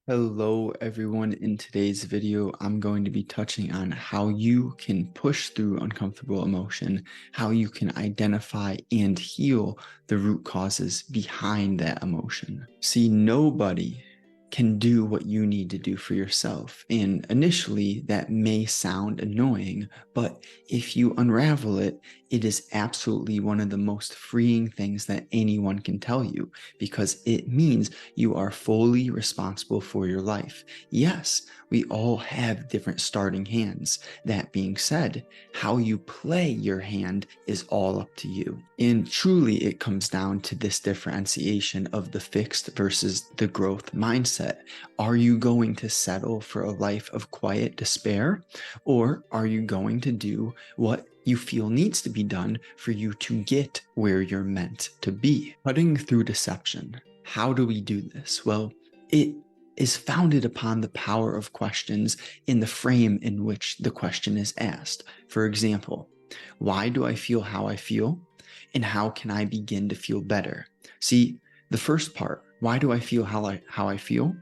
Hello everyone. In today's video, I'm going to be touching on how you can push through uncomfortable emotion, how you can identify and heal the root causes behind that emotion. See, nobody can do what you need to do for yourself. And initially, that may sound annoying, but if you unravel it, it is absolutely one of the most freeing things that anyone can tell you because it means you are fully responsible for your life. Yes, we all have different starting hands. That being said, how you play your hand is all up to you. And truly, it comes down to this differentiation of the fixed versus the growth mindset. Are you going to settle for a life of quiet despair, or are you going to do what you feel needs to be done for you to get where you're meant to be? Cutting through deception. How do we do this? Well, it is founded upon the power of questions in the frame in which the question is asked. For example, why do I feel how I feel? And how can I begin to feel better? See, the first part, why do I feel how I feel?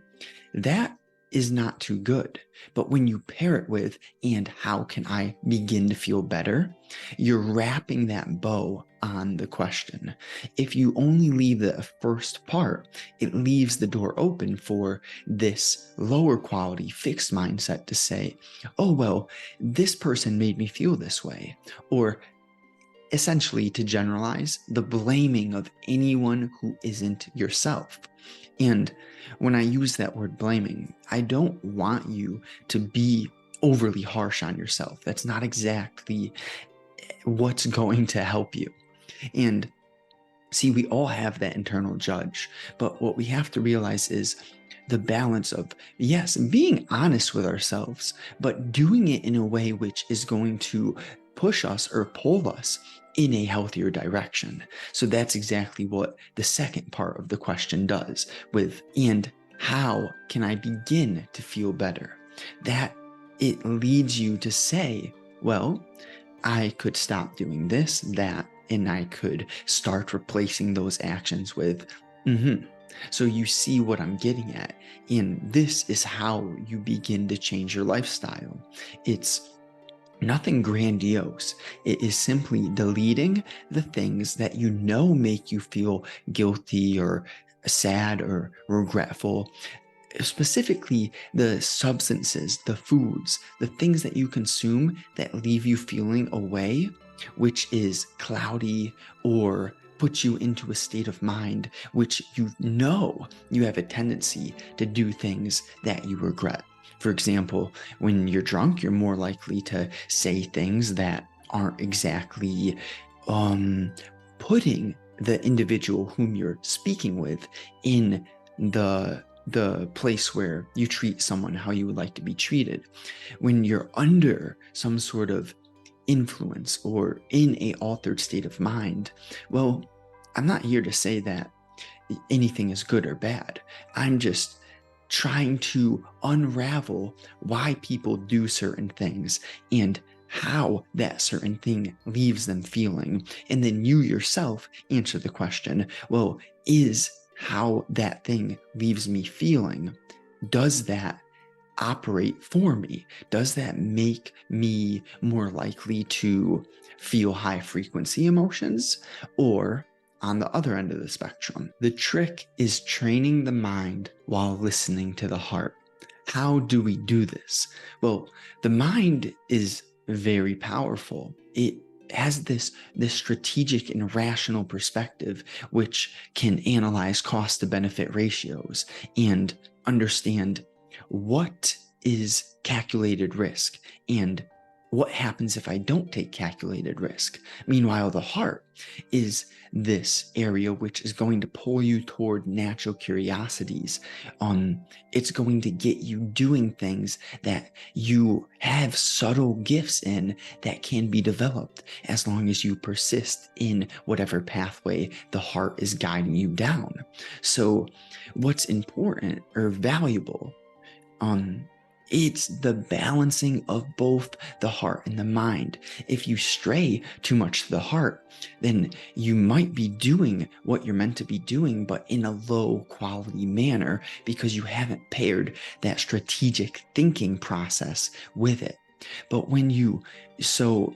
That is not too good. But when you pair it with, and how can I begin to feel better? You're wrapping that bow on the question. If you only leave the first part, it leaves the door open for this lower quality fixed mindset to say, oh, well, this person made me feel this way. Or essentially, to generalize, the blaming of anyone who isn't yourself. And when I use that word blaming, I don't want you to be overly harsh on yourself. That's not exactly what's going to help you. And see, we all have that internal judge, but what we have to realize is the balance of, yes, being honest with ourselves, but doing it in a way which is going to push us or pull us in a healthier direction. So that's exactly what the second part of the question does with, and how can I begin to feel better? That it leads you to say, well, I could stop doing this, that, and I could start replacing those actions with, So you see what I'm getting at. And this is how you begin to change your lifestyle. It's nothing grandiose. It is simply deleting the things that you know make you feel guilty or sad or regretful. Specifically, the substances, the foods, the things that you consume that leave you feeling a way, which is cloudy or put you into a state of mind which you know you have a tendency to do things that you regret. For example, when you're drunk, you're more likely to say things that aren't exactly putting the individual whom you're speaking with in the place where you treat someone how you would like to be treated. When you're under some sort of influence or in a altered state of mind, well, I'm not here to say that anything is good or bad. I'm just trying to unravel why people do certain things and how that certain thing leaves them feeling. And then you yourself answer the question, well, is how that thing leaves me feeling, does that operate for me? Does that make me more likely to feel high frequency emotions? Or on the other end of the spectrum, the trick is training the mind while listening to the heart. How do we do this? Well, the mind is very powerful. It has this strategic and rational perspective, which can analyze cost to benefit ratios and understand what is calculated risk and what happens if I don't take calculated risk. Meanwhile, the heart is this area which is going to pull you toward natural curiosities. It's going to get you doing things that you have subtle gifts in that can be developed as long as you persist in whatever pathway the heart is guiding you down. So what's important or valuable It's the balancing of both the heart and the mind. If you stray too much to the heart, then you might be doing what you're meant to be doing, but in a low quality manner because you haven't paired that strategic thinking process with it. But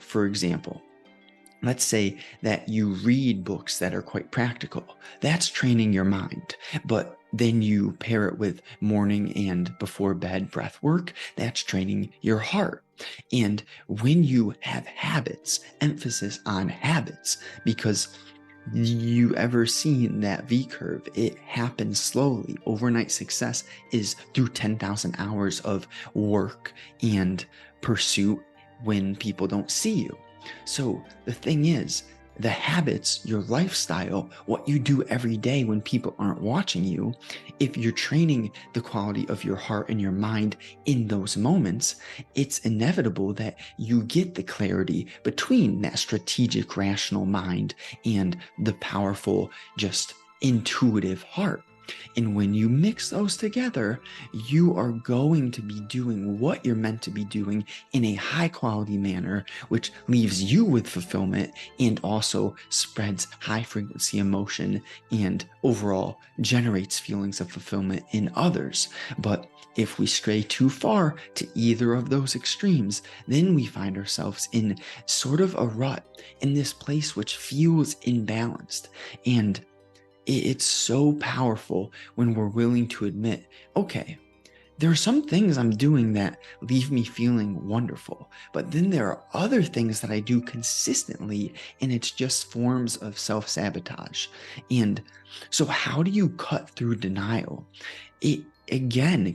for example, let's say that you read books that are quite practical. That's training your mind. But then you pair it with morning and before bed breath work. That's training your heart. And when you have habits, emphasis on habits, because you ever seen that V curve? It happens slowly. Overnight success is through 10,000 hours of work and pursuit when people don't see you. So the thing is, the habits, your lifestyle, what you do every day when people aren't watching you, if you're training the quality of your heart and your mind in those moments, it's inevitable that you get the clarity between that strategic, rational mind and the powerful, just intuitive heart. And when you mix those together, you are going to be doing what you're meant to be doing in a high quality manner, which leaves you with fulfillment and also spreads high frequency emotion and overall generates feelings of fulfillment in others. But if we stray too far to either of those extremes, then we find ourselves in sort of a rut, in this place which feels imbalanced. And it's so powerful when we're willing to admit, okay, there are some things I'm doing that leave me feeling wonderful, but then there are other things that I do consistently, and it's just forms of self-sabotage. And so how do you cut through denial? It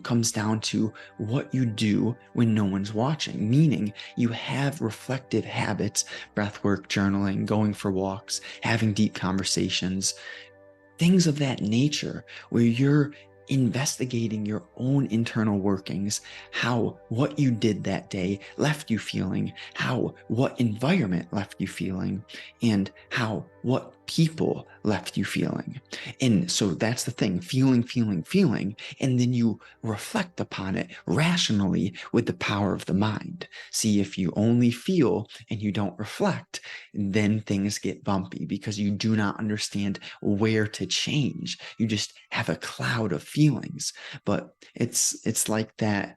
comes down to what you do when no one's watching, meaning you have reflective habits, breathwork, journaling, going for walks, having deep conversations, things of that nature where you're investigating your own internal workings, how what you did that day left you feeling, how what environment left you feeling, and how what people left you feeling. And so that's the thing, feeling, and then you reflect upon it rationally with the power of the mind. See, if you only feel and you don't reflect, then things get bumpy because you do not understand where to change. You just have a cloud of feelings. But it's like that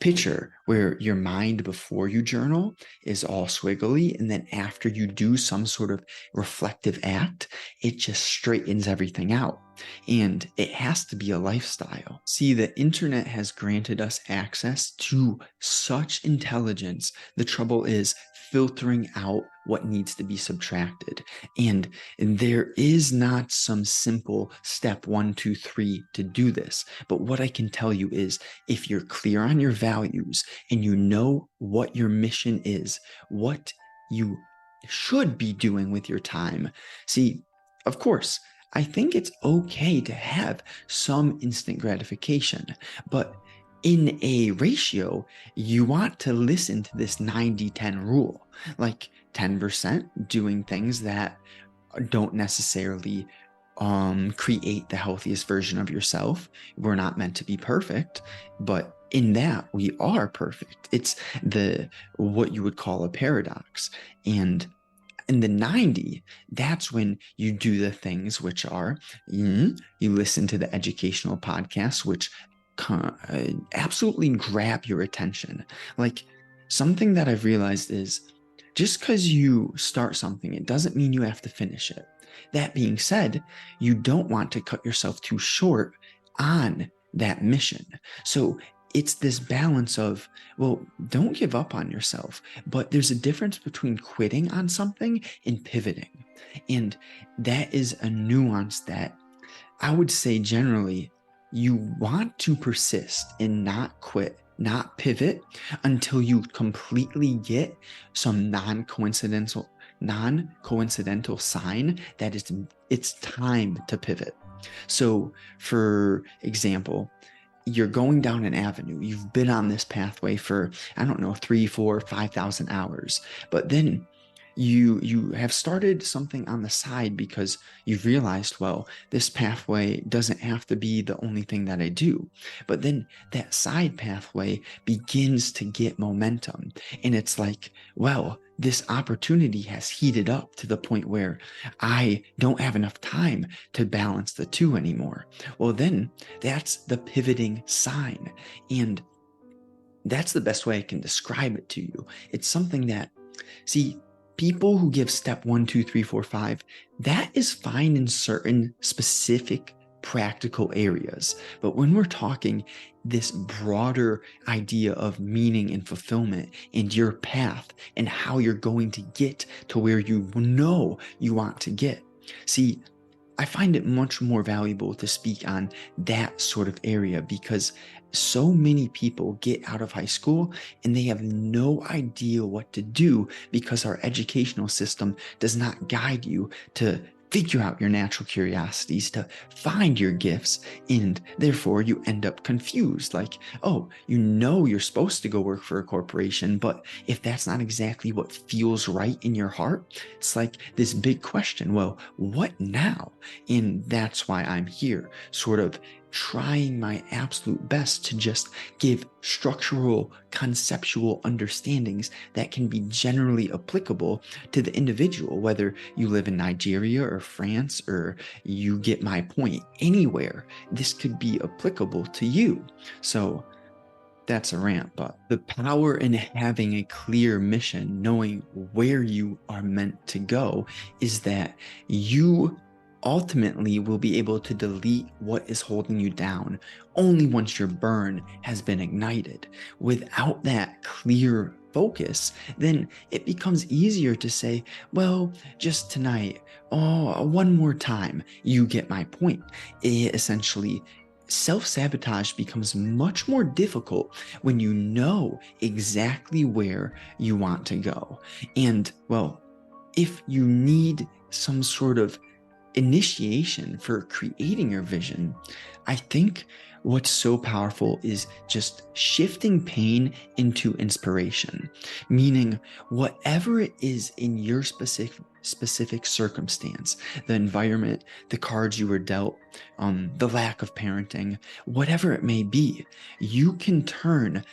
picture where your mind before you journal is all swiggly, and then after you do some sort of reflective act, it just straightens everything out. And it has to be a lifestyle. See, the internet has granted us access to such intelligence. The trouble is filtering out what needs to be subtracted. And there is not some simple step 1, 2, 3 to do this. But what I can tell you is, if you're clear on your values and you know what your mission is, what you should be doing with your time. See, of course, I think it's okay to have some instant gratification, but in a ratio, you want to listen to this 90-10 rule, like 10% doing things that don't necessarily create the healthiest version of yourself. We're not meant to be perfect, but in that we are perfect. It's what you would call a paradox. And in the 90, that's when you do the things which are, you listen to the educational podcasts, which absolutely grab your attention. Like, something that I've realized is, just because you start something, it doesn't mean you have to finish it. That being said, you don't want to cut yourself too short on that mission. So it's this balance of, well, don't give up on yourself, but there's a difference between quitting on something and pivoting. And that is a nuance that I would say generally you want to persist and not quit, not pivot until you completely get some non-coincidental sign that it's time to pivot. So for example, you're going down an avenue, you've been on this pathway for, I don't know, 3, 4, 5,000 hours, but then you have started something on the side because you've realized, well, this pathway doesn't have to be the only thing that I do. But then that side pathway begins to get momentum. And it's like, well, this opportunity has heated up to the point where I don't have enough time to balance the two anymore. Well, then that's the pivoting sign. And that's the best way I can describe it to you. It's something that, see, people who give step 1, 2, 3, 4, 5, that is fine in certain specific practical areas. But when we're talking this broader idea of meaning and fulfillment and your path and how you're going to get to where you know you want to get, see, I find it much more valuable to speak on that sort of area because so many people get out of high school and they have no idea what to do because our educational system does not guide you to figure out your natural curiosities, to find your gifts, and therefore you end up confused. Like, oh, you know you're supposed to go work for a corporation, but if that's not exactly what feels right in your heart, it's like this big question, well, what now? And that's why I'm here, sort of trying my absolute best to just give structural, conceptual understandings that can be generally applicable to the individual, whether you live in Nigeria or France, or you get my point, anywhere. This could be applicable to you. So that's a rant, but the power in having a clear mission, knowing where you are meant to go, is that you ultimately will be able to delete what is holding you down only once your burn has been ignited. Without that clear focus, then it becomes easier to say, well, just tonight, oh, one more time. You get my point. Essentially, self-sabotage becomes much more difficult when you know exactly where you want to go. And, well, if you need some sort of initiation for creating your vision, I think what's so powerful is just shifting pain into inspiration, meaning whatever it is in your specific circumstance, the environment, the cards you were dealt, the lack of parenting, whatever it may be, you can turn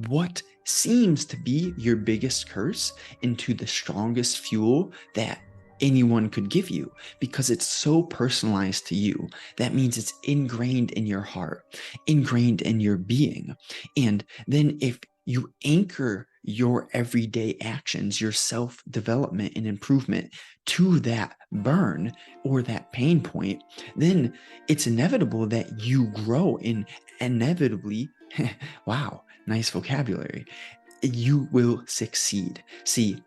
what seems to be your biggest curse into the strongest fuel that anyone could give you, because it's so personalized to you. That means it's ingrained in your heart, ingrained in your being. And then if you anchor your everyday actions, your self-development and improvement to that burn or that pain point, then it's inevitable that you grow, and inevitably, wow, nice vocabulary, you will succeed. See,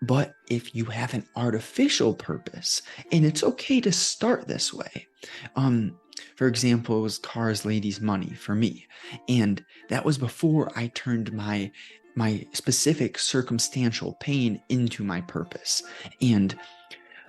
but if you have an artificial purpose, and it's okay to start this way. For example, it was Cars, Ladies, Money for me. And that was before I turned my specific circumstantial pain into my purpose. And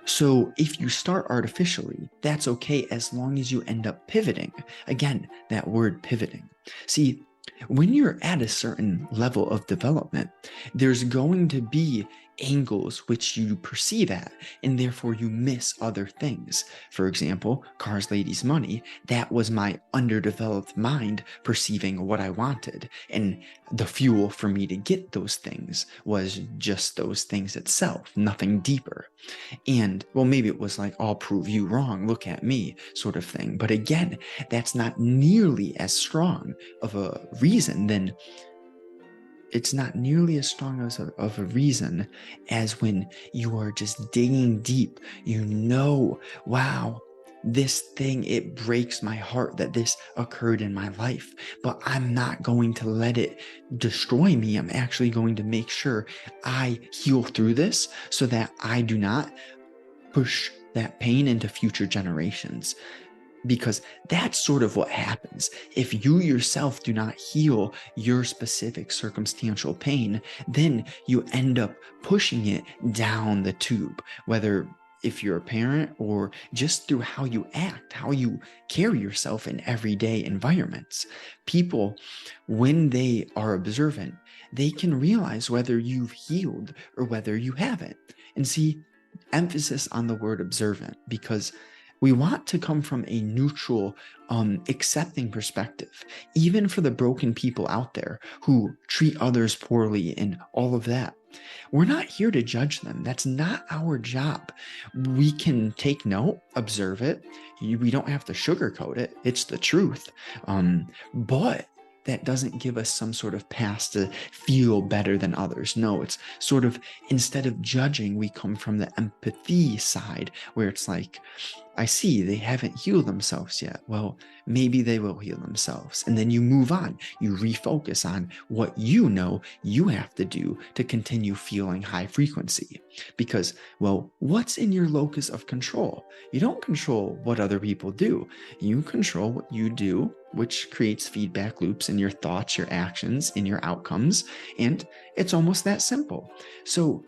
so if you start artificially, that's okay as long as you end up pivoting. Again, that word pivoting. See, when you're at a certain level of development, there's going to be angles which you perceive at, and therefore you miss other things. For example, Cars, Ladies, Money, that was my underdeveloped mind perceiving what I wanted, and the fuel for me to get those things was just those things itself, nothing deeper. And, well, maybe it was like, I'll prove you wrong, look at me, sort of thing. But again, that's not nearly as strong of a reason than it's not nearly as strong of a reason as when you are just digging deep. You know, wow, this thing, it breaks my heart that this occurred in my life, but I'm not going to let it destroy me. I'm actually going to make sure I heal through this so that I do not push that pain into future generations. Because that's sort of what happens. If you yourself do not heal your specific circumstantial pain, then you end up pushing it down the tube, whether if you're a parent, or just through how you act, how you carry yourself in everyday environments. People, when they are observant, they can realize whether you've healed or whether you haven't. And see, emphasis on the word observant, because we want to come from a neutral, accepting perspective, even for the broken people out there who treat others poorly and all of that. We're not here to judge them. That's not our job. We can take note, observe it. We don't have to sugarcoat it. It's the truth. But that doesn't give us some sort of pass to feel better than others. No, it's sort of, instead of judging, we come from the empathy side, where it's like, I see they haven't healed themselves yet. Well, maybe they will heal themselves. And then you move on. You refocus on what you know you have to do to continue feeling high frequency. Because, well, what's in your locus of control? You don't control what other people do. You control what you do, which creates feedback loops in your thoughts, your actions, and your outcomes. And it's almost that simple. So,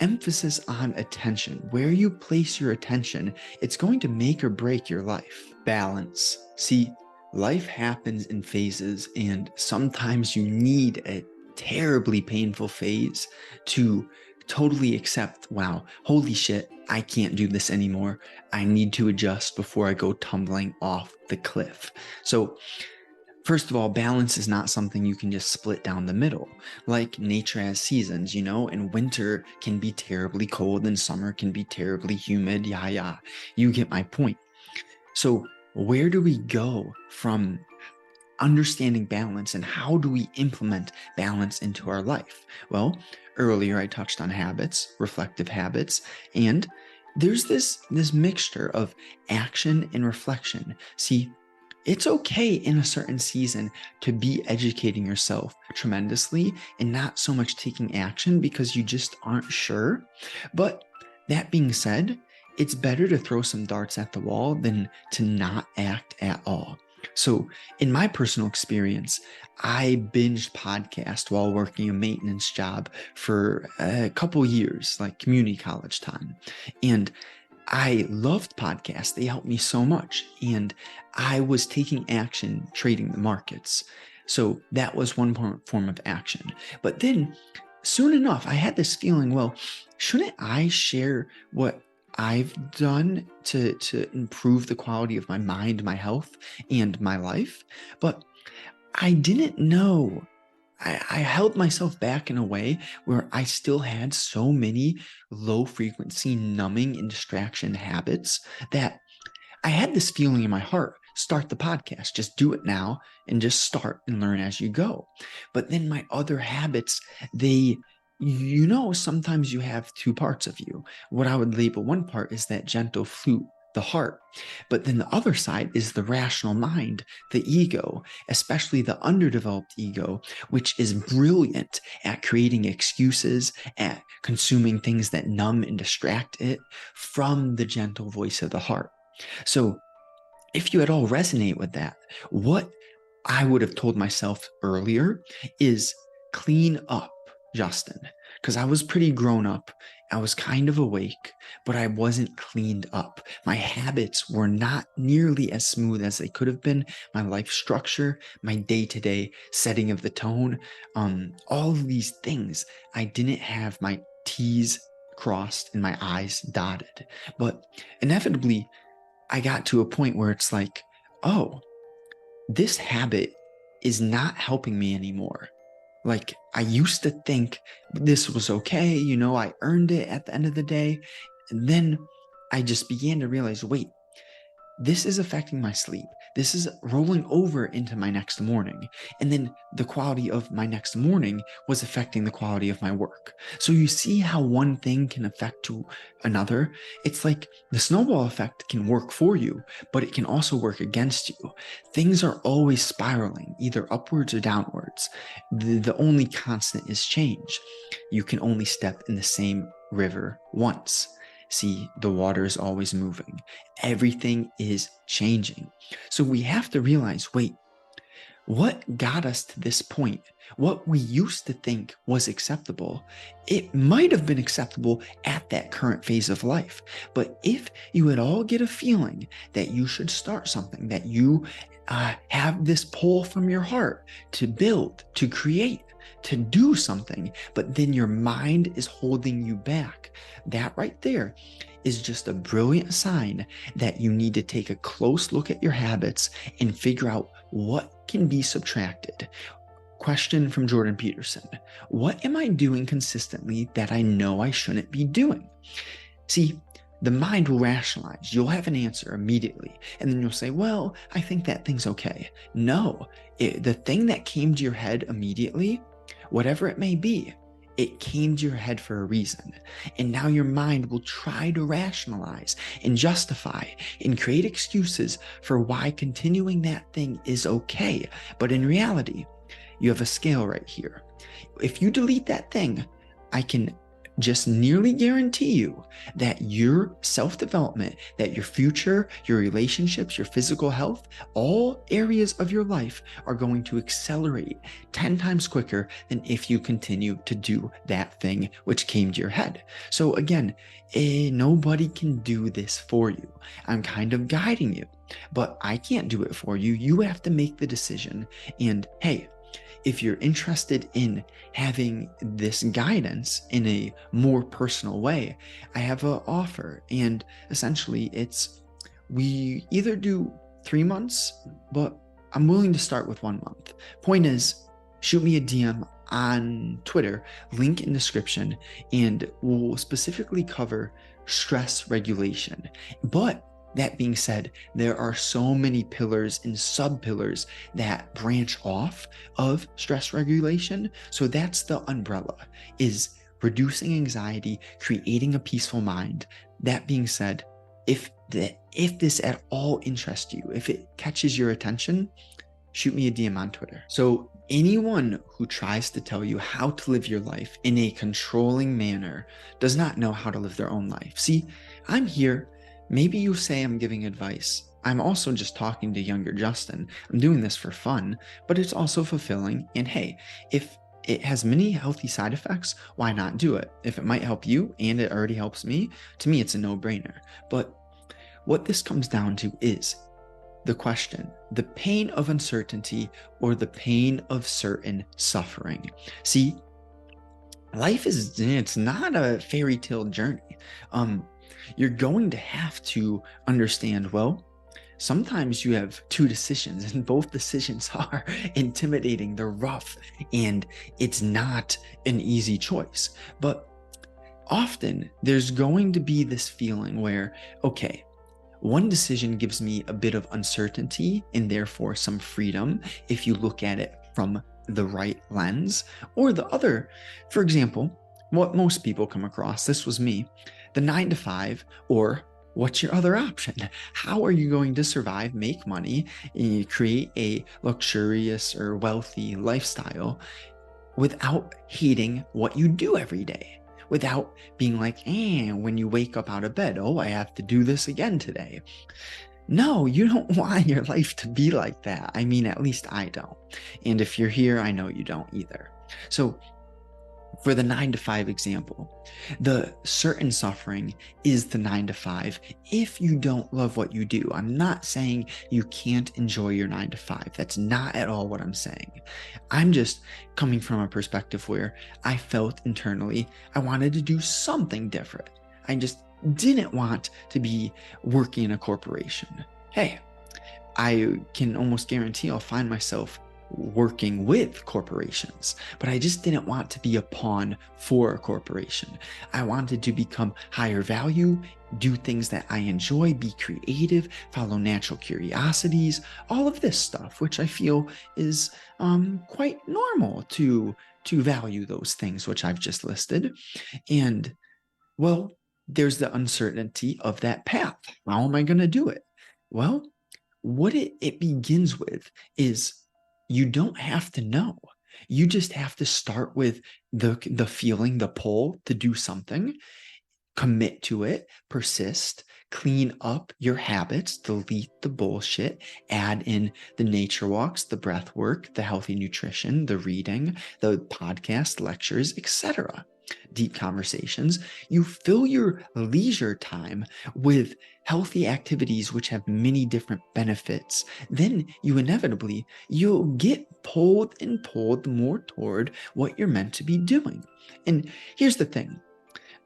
emphasis on attention. Where you place your attention, it's going to make or break your life. Balance. See, life happens in phases, and sometimes you need a terribly painful phase to totally accept, wow, holy shit, I can't do this anymore. I need to adjust before I go tumbling off the cliff. So, first of all, balance is not something you can just split down the middle. Like nature has seasons, and winter can be terribly cold and summer can be terribly humid. Yeah. You get my point. So where do we go from understanding balance, and how do we implement balance into our life? Well, earlier I touched on habits, reflective habits, and there's this mixture of action and reflection. See, it's okay in a certain season to be educating yourself tremendously and not so much taking action because you just aren't sure. But that being said, it's better to throw some darts at the wall than to not act at all. So in my personal experience, I binged podcast while working a maintenance job for a couple years, like community college time. And I loved podcasts. They helped me so much. And I was taking action trading the markets. So that was one form of action. But then soon enough, I had this feeling, well, shouldn't I share what I've done to improve the quality of my mind, my health, and my life? But I didn't know. I held myself back in a way where I still had so many low frequency numbing and distraction habits that I had this feeling in my heart, start the podcast, just do it now and just start and learn as you go. But then my other habits, sometimes you have two parts of you. What I would label one part is that gentle flute, the heart. But then the other side is the rational mind, the ego, especially the underdeveloped ego, which is brilliant at creating excuses, at consuming things that numb and distract it from the gentle voice of the heart. So if you at all resonate with that, what I would have told myself earlier is clean up, Justin, because I was pretty grown up. I was kind of awake, but I wasn't cleaned up. My habits were not nearly as smooth as they could have been. My life structure, my day-to-day setting of the tone, all of these things, I didn't have my T's crossed and my I's dotted. But inevitably, I got to a point where it's like, oh, this habit is not helping me anymore. Like, I used to think this was okay, I earned it at the end of the day. And then I just began to realize, wait, this is affecting my sleep. This is rolling over into my next morning. And then the quality of my next morning was affecting the quality of my work. So you see how one thing can affect to another. It's like the snowball effect can work for you, but it can also work against you. Things are always spiraling, either upwards or downwards. The only constant is change. You can only step in the same river once. See, the water is always moving. Everything is changing. So we have to realize, wait, What got us to this point, what we used to think was acceptable, it might have been acceptable at that current phase of life. But if you at all get a feeling that you should start something, that you have this pull from your heart to build, to create, to do something, but then your mind is holding you back, that right there is just a brilliant sign that you need to take a close look at your habits and figure out what can be subtracted. Question from Jordan Peterson: what am I doing consistently that I know I shouldn't be doing? See, the mind will rationalize. You'll have an answer immediately, and then you'll say, well, I think that thing's okay. No, the thing that came to your head immediately, whatever it may be, it came to your head for a reason. And now your mind will try to rationalize and justify and create excuses for why continuing that thing is okay. But in reality, you have a scale right here. If you delete that thing, I can just nearly guarantee you that your self-development, that your future, your relationships, your physical health, all areas of your life are going to accelerate 10 times quicker than if you continue to do that thing which came to your head. So again, nobody can do this for you. I'm kind of guiding you, but I can't do it for you. You have to make the decision. And hey, if you're interested in having this guidance in a more personal way, I have an offer. And essentially we either do 3 months, but I'm willing to start with 1 month. Point is, shoot me a DM on Twitter, link in description, and we'll specifically cover stress regulation. But that being said, there are so many pillars and sub-pillars that branch off of stress regulation. So that's the umbrella, is reducing anxiety, creating a peaceful mind. That being said, if this at all interests you, if it catches your attention, shoot me a DM on Twitter. So anyone who tries to tell you how to live your life in a controlling manner does not know how to live their own life. See, I'm here. Maybe you say I'm giving advice. I'm also just talking to younger Justin. I'm doing this for fun, but it's also fulfilling. And hey, if it has many healthy side effects, why not do it? If it might help you and it already helps me, to me, it's a no-brainer. But what this comes down to is the question: the pain of uncertainty or the pain of certain suffering. See, life it's not a fairy tale journey. You're going to have to understand, well, sometimes you have two decisions and both decisions are intimidating, they're rough, and it's not an easy choice. But often there's going to be this feeling where, okay, one decision gives me a bit of uncertainty and therefore some freedom if you look at it from the right lens, or the other, for example, what most people come across, this was me, the 9 to 5, or what's your other option? How are you going to survive, make money, and create a luxurious or wealthy lifestyle without hating what you do every day? Without being like, when you wake up out of bed, oh, I have to do this again today. No, you don't want your life to be like that. I mean, at least I don't. And if you're here, I know you don't either. So for the 9 to 5 example, the certain suffering is the 9 to 5 if you don't love what you do. I'm not saying you can't enjoy your 9 to 5. That's not at all what I'm saying. I'm just coming from a perspective where I felt internally I wanted to do something different. I just didn't want to be working in a corporation. Hey, I can almost guarantee I'll find myself working with corporations, but I just didn't want to be a pawn for a corporation. I wanted to become higher value, do things that I enjoy, be creative, follow natural curiosities, all of this stuff, which I feel is quite normal to value those things which I've just listed. And well, there's the uncertainty of that path. How am I going to do it? Well, what it begins with is you don't have to know. You just have to start with the feeling, the pull to do something, commit to it, persist, Clean up your habits, delete the bullshit, add in the nature walks, the breath work, the healthy nutrition, the reading, the podcast, lectures, etc. Deep conversations. You fill your leisure time with healthy activities which have many different benefits. Then you'll get pulled more toward what you're meant to be doing. And here's the thing.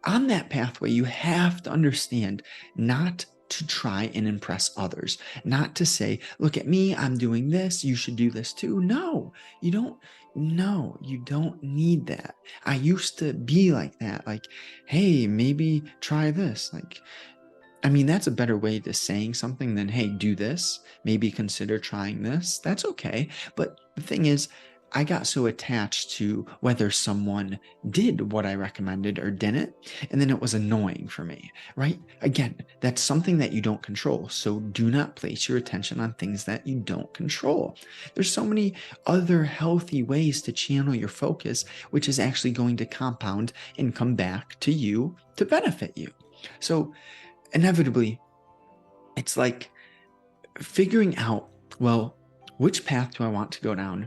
On that pathway, you have to understand not to try and impress others, not to say, look at me, I'm doing this, you should do this too. No, you don't. No, you don't need that. I used to be like that. Like, hey, maybe try this. That's a better way to saying something than, hey, do this, maybe consider trying this. That's okay. But the thing is, I got so attached to whether someone did what I recommended or didn't, and then it was annoying for me, right? Again, that's something that you don't control. So do not place your attention on things that you don't control. There's so many other healthy ways to channel your focus, which is actually going to compound and come back to you to benefit you. So inevitably, it's like figuring out, well, which path do I want to go down?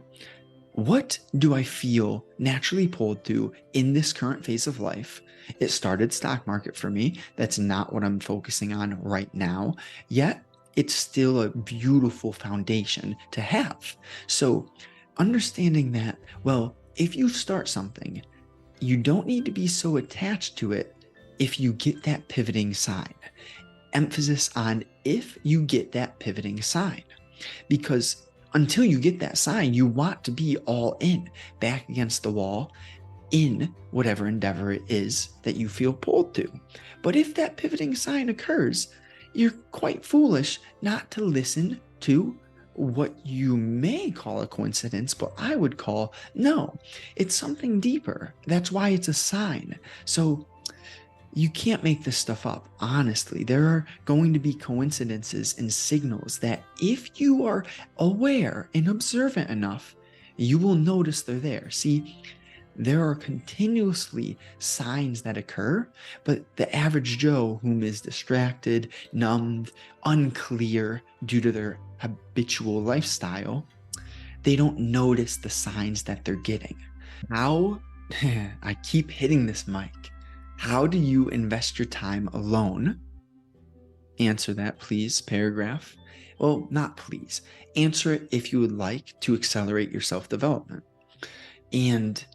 What do I feel naturally pulled to in this current phase of life? It started stock market for me. That's not what I'm focusing on right now, yet it's still a beautiful foundation to have. So understanding that, well, if you start something, you don't need to be so attached to it if you get that pivoting sign. Emphasis on if you get that pivoting sign, because until you get that sign, you want to be all in, back against the wall, in whatever endeavor it is that you feel pulled to. But if that pivoting sign occurs, you're quite foolish not to listen to what you may call a coincidence, but I would call, no, it's something deeper. That's why it's a sign. So you can't make this stuff up. Honestly, there are going to be coincidences and signals that if you are aware and observant enough, you will notice they're there. See, there are continuously signs that occur, but the average Joe, whom is distracted, numbed, unclear due to their habitual lifestyle, they don't notice the signs that they're getting. How, I keep hitting this mic. How do you invest your time alone? Answer that, please, paragraph. Well, not please. Answer it if you would like to accelerate your self-development. And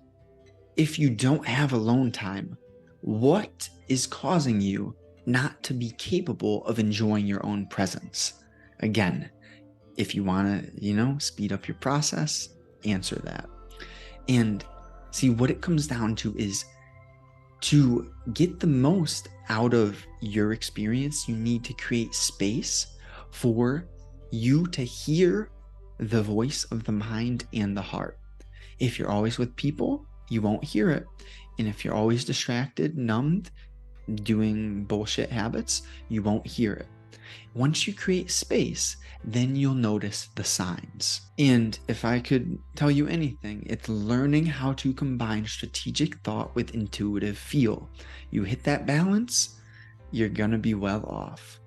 if you don't have alone time, what is causing you not to be capable of enjoying your own presence? Again, if you want to, speed up your process, answer that. And see, what it comes down to is, to get the most out of your experience, you need to create space for you to hear the voice of the mind and the heart. If you're always with people, you won't hear it. And if you're always distracted, numbed, doing bullshit habits, you won't hear it. Once you create space, then you'll notice the signs. And if I could tell you anything, it's learning how to combine strategic thought with intuitive feel. You hit that balance, you're gonna be well off.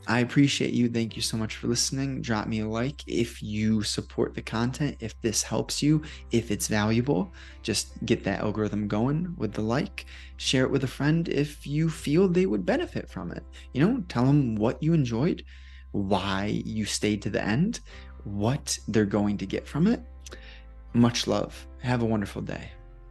I appreciate you. Thank you so much for listening. Drop me a like if you support the content, if this helps you, if it's valuable. Just get that algorithm going with the like. Share it with a friend if you feel they would benefit from it. Tell them what you enjoyed, why you stayed to the end, what they're going to get from it. Much love. Have a wonderful day.